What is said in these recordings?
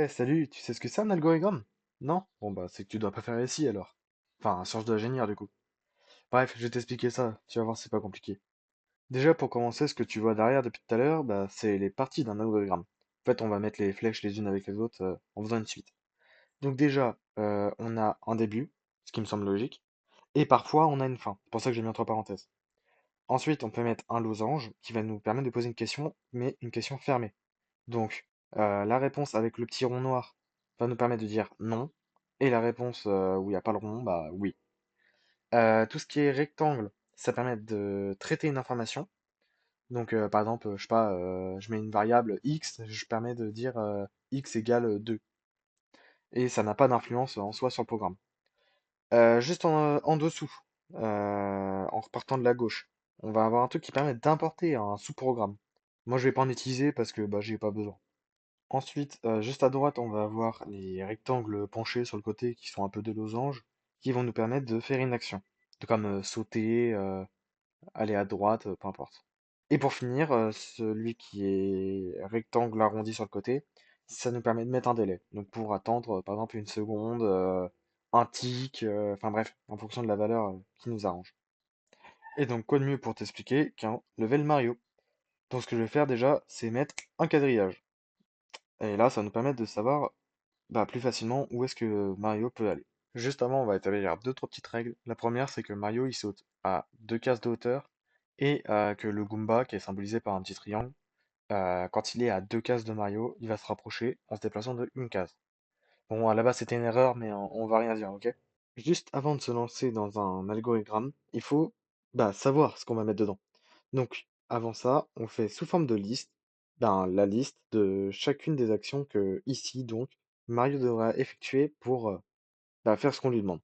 Salut, tu sais ce que c'est un algorithme? Non? Bon bah c'est que tu dois pas faire ici alors. Enfin, sciences de l'ingénieur du coup. Bref, je vais t'expliquer ça, tu vas voir c'est pas compliqué. Déjà pour commencer, ce que tu vois derrière depuis tout à l'heure, bah c'est les parties d'un algorithme. En fait, on va mettre les flèches les unes avec les autres en faisant une suite. Donc déjà, on a un début, ce qui me semble logique, et parfois on a une fin. C'est pour ça que j'ai mis entre parenthèses. Ensuite, on peut mettre un losange qui va nous permettre de poser une question, mais une question fermée. Donc, la réponse avec le petit rond noir va nous permettre de dire non, et la réponse où il n'y a pas le rond, bah oui. Tout ce qui est rectangle, ça permet de traiter une information. Donc, par exemple, je sais pas, je mets une variable x, je permets de dire x égale 2. Et ça n'a pas d'influence en soi sur le programme. Juste en dessous, en repartant de la gauche, on va avoir un truc qui permet d'importer un sous-programme. Moi, je vais pas en utiliser parce que bah, j'ai pas besoin. Ensuite, juste à droite, on va avoir les rectangles penchés sur le côté qui sont un peu des losanges, qui vont nous permettre de faire une action. Comme sauter, aller à droite, peu importe. Et pour finir, celui qui est rectangle arrondi sur le côté, ça nous permet de mettre un délai. Donc pour attendre, par exemple, une seconde, un tick, enfin bref, en fonction de la valeur qui nous arrange. Et donc, quoi de mieux pour t'expliquer qu'un level Mario? Donc ce que je vais faire déjà, c'est mettre un quadrillage. Et là, ça va nous permet de savoir bah, plus facilement où est-ce que Mario peut aller. Juste avant, on va établir deux, trois petites règles. La première, c'est que Mario, il saute à deux cases de hauteur et que le Goomba, qui est symbolisé par un petit triangle, quand il est à deux cases de Mario, il va se rapprocher en se déplaçant de une case. Bon, à la base, c'était une erreur, mais on va rien dire, ok? Juste avant de se lancer dans un algorithme, il faut bah, savoir ce qu'on va mettre dedans. Donc, avant ça, on fait sous forme de liste, ben, la liste de chacune des actions que, ici, donc, Mario devra effectuer pour bah, faire ce qu'on lui demande.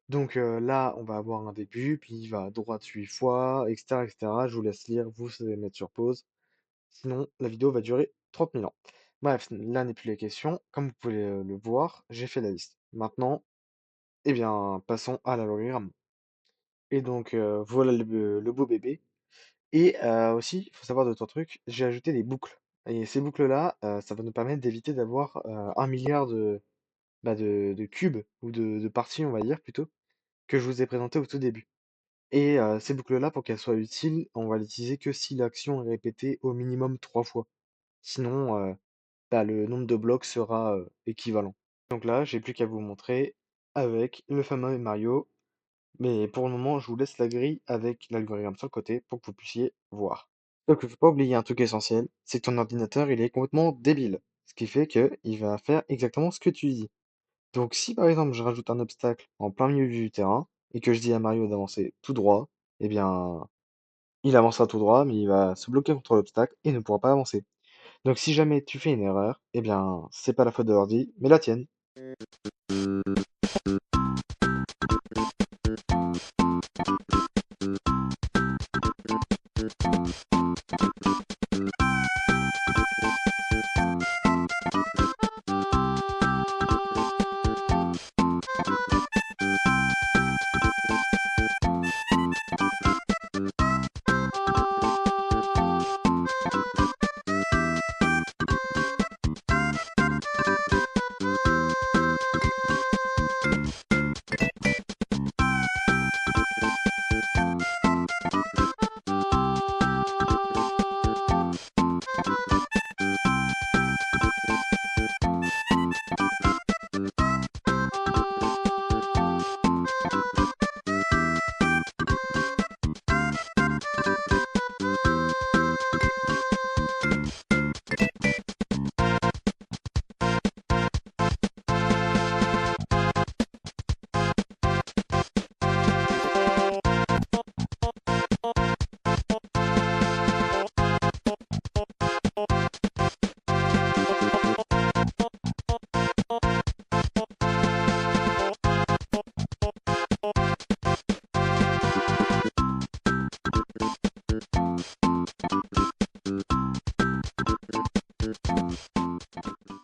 Donc là, on va avoir un début, puis il va à droite 8 fois, etc., etc. Je vous laisse lire, vous savez mettre sur pause. Sinon, la vidéo va durer 30 000 ans. Bref, là n'est plus la question. Comme vous pouvez le voir, j'ai fait la liste. Maintenant, eh bien, passons à l'algorithme. Et donc, voilà le beau bébé. Et aussi, il faut savoir d'autres trucs, j'ai ajouté des boucles. Et ces boucles-là, ça va nous permettre d'éviter d'avoir 1 milliard de cubes, ou de parties, on va dire plutôt, que je vous ai présenté au tout début. Et ces boucles-là, pour qu'elles soient utiles, on va l'utiliser que si l'action est répétée au minimum 3 fois. Sinon, bah, le nombre de blocs sera équivalent. Donc là, j'ai plus qu'à vous montrer avec le fameux Mario. Mais pour le moment, je vous laisse la grille avec l'algorithme sur le côté pour que vous puissiez voir. Donc, il faut pas oublier un truc essentiel, c'est que ton ordinateur, il est complètement débile. Ce qui fait qu'il va faire exactement ce que tu dis. Donc, si par exemple, je rajoute un obstacle en plein milieu du terrain et que je dis à Mario d'avancer tout droit, eh bien, il avancera tout droit, mais il va se bloquer contre l'obstacle et ne pourra pas avancer. Donc, si jamais tu fais une erreur, eh bien, c'est pas la faute de l'ordi, mais la tienne.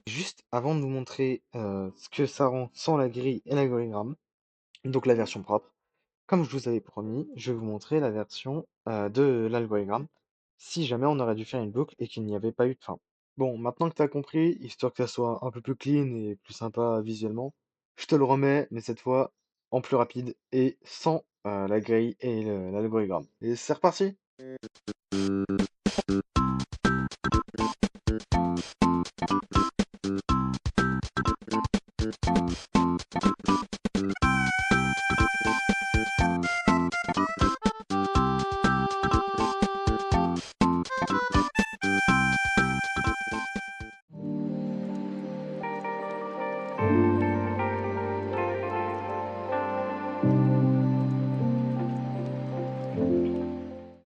Juste avant de vous montrer ce que ça rend sans la grille et l'algorithme, donc la version propre, comme je vous avais promis, je vais vous montrer la version de l'algorithme si jamais on aurait dû faire une boucle et qu'il n'y avait pas eu de fin. Bon, maintenant que t'as compris, histoire que ça soit un peu plus clean et plus sympa visuellement, je te le remets, mais cette fois en plus rapide et sans la grille et l'algorithme. Et c'est reparti!